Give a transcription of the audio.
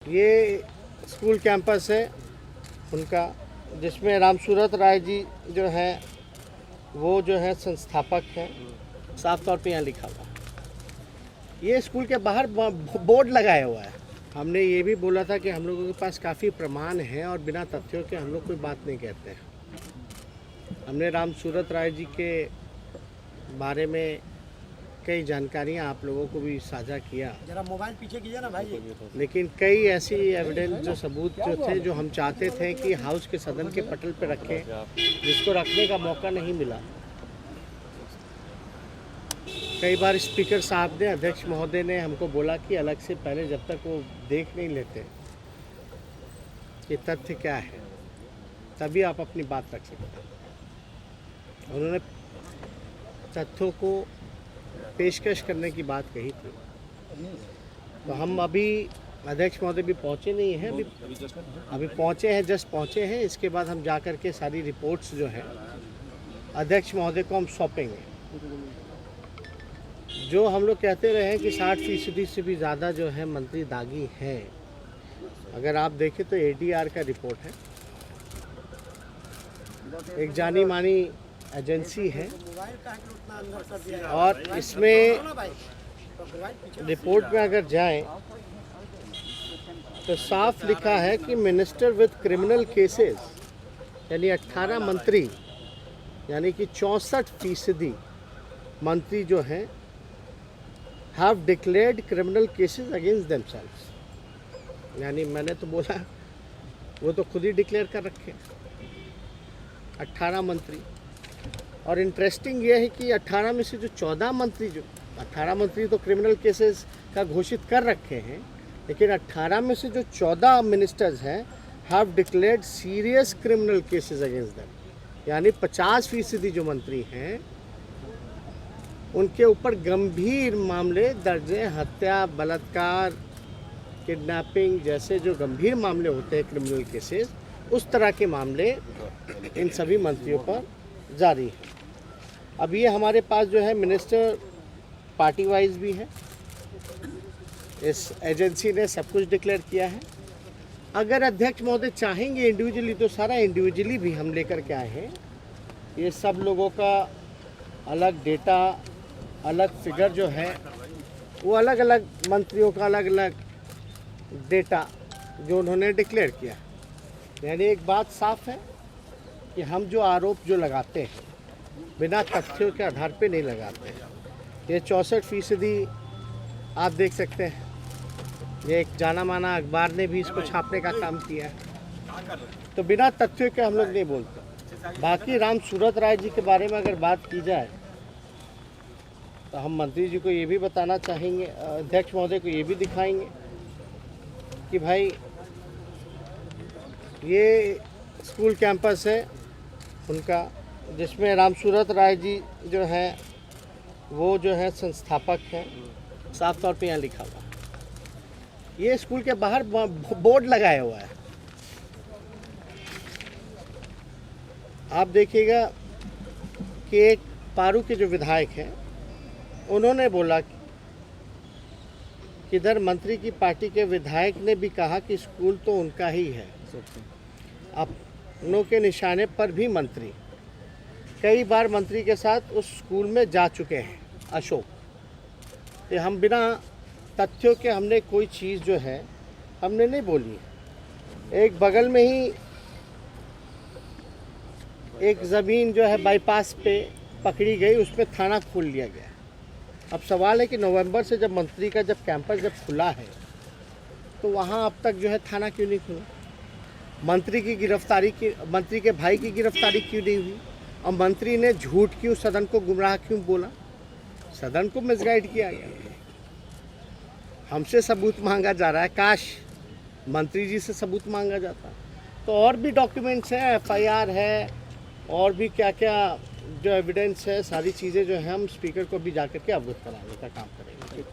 ये school campus है उनका, जिसमें रामसूरत राय जी जो हैं वो जो है संस्थापक हैं, साफ तौर पे यहाँ लिखा हुआ है। ये स्कूल के बाहर बोर्ड लगाया हुआ है। हमने ये भी बोला था कि हम लोगों के पास काफ़ी प्रमाण हैं और बिना तथ्यों के हम लोग कोई बात नहीं कहते हैं। हमने रामसूरत राय जी के बारे में कई जानकारियाँ आप लोगों को भी साझा किया। जरा मोबाइल पीछे कीजिए ना भाई। लेकिन कई ऐसी एविडेंस जो सबूत जो थे जो हम चाहते थे कि हाउस के सदन के पटल पर रखें, जिसको रखने का मौका नहीं मिला। कई बार स्पीकर साहब ने, अध्यक्ष महोदय ने हमको बोला कि अलग से पहले जब तक वो देख नहीं लेते कि तथ्य क्या है तभी आप अपनी बात रख सकते हैं। उन्होंने तथ्यों को पेशकश करने की बात कही थी। तो हम अभी, अध्यक्ष महोदय भी पहुंचे नहीं हैं, अभी पहुंचे हैं, जस्ट पहुंचे हैं। इसके बाद हम जा कर के सारी रिपोर्ट्स जो है अध्यक्ष महोदय को हम सौंपेंगे। जो हम लोग कहते रहे हैं कि 60% से भी ज़्यादा जो है मंत्री दागी हैं, अगर आप देखें तो ADR का रिपोर्ट है, एक जानी मानी एजेंसी है, और इसमें रिपोर्ट में अगर जाएं तो साफ लिखा है कि मिनिस्टर विद क्रिमिनल केसेस, यानी 18 मंत्री, यानी कि 64% मंत्री जो हैं have declared criminal cases against themselves. यानी मैंने तो बोला वो तो खुद ही डिक्लेयर कर रखे 18 मंत्री। और इंटरेस्टिंग ये है कि 18 में से जो 14 मंत्री, जो 18 मंत्री तो क्रिमिनल केसेस का घोषित कर रखे हैं, लेकिन 18 में से जो 14 मिनिस्टर्स हैं have declared serious criminal cases against them. यानी 50% जो मंत्री हैं उनके ऊपर गंभीर मामले दर्ज हैं। हत्या, बलात्कार, किडनैपिंग जैसे जो गंभीर मामले होते हैं, क्रिमिनल केसेस, उस तरह के मामले इन सभी मंत्रियों पर जारी है। अब ये हमारे पास जो है मिनिस्टर पार्टी वाइज भी है, इस एजेंसी ने सब कुछ डिक्लेयर किया है। अगर अध्यक्ष महोदय चाहेंगे इंडिविजुअली तो सारा इंडिविजुअली भी हम लेकर के आए हैं। ये सब लोगों का अलग डेटा, अलग फिगर जो है वो अलग अलग मंत्रियों का अलग अलग डेटा जो उन्होंने डिक्लेयर किया। यानी एक बात साफ है कि हम जो आरोप जो लगाते हैं बिना तथ्यों के आधार पे नहीं लगाते हैं। ये 64% आप देख सकते हैं, ये एक जाना माना अखबार ने भी इसको छापने का काम किया है। तो बिना तथ्यों के हम लोग नहीं बोलते। बाकी रामसूरत राय जी के बारे में अगर बात की जाए तो हम मंत्री जी को ये भी बताना चाहेंगे, अध्यक्ष महोदय को ये भी दिखाएंगे कि भाई ये स्कूल कैंपस है उनका, जिसमें रामसूरत राय जी जो हैं वो जो है संस्थापक हैं, साफ तौर पे यहाँ लिखा हुआ है। ये स्कूल के बाहर बोर्ड लगाया हुआ है, आप देखिएगा कि एक पारू के जो विधायक हैं उन्होंने बोला कि इधर मंत्री की पार्टी के विधायक ने भी कहा कि स्कूल तो उनका ही है। अपनों के निशाने पर भी मंत्री कई बार मंत्री के साथ उस स्कूल में जा चुके हैं अशोक। तो हम बिना तथ्यों के हमने कोई चीज़ जो है हमने नहीं बोली। एक बगल में ही एक ज़मीन जो है बाईपास पे पकड़ी गई, उसमें थाना खोल लिया गया। अब सवाल है कि नवंबर से जब मंत्री का कैंपस खुला है तो वहाँ अब तक जो है थाना क्यों नहीं खुला? मंत्री की गिरफ्तारी की, मंत्री के भाई की गिरफ्तारी क्यों नहीं हुई? और मंत्री ने झूठ क्यों, सदन को गुमराह क्यों बोला? सदन को मिसगाइड किया गया। हमसे सबूत मांगा जा रहा है, काश मंत्री जी से सबूत मांगा जाता। तो और भी डॉक्यूमेंट्स हैं, FIR है, और भी क्या क्या जो एविडेंस है, सारी चीज़ें जो है हम स्पीकर को भी जाकर के अवगत कराने का काम करें।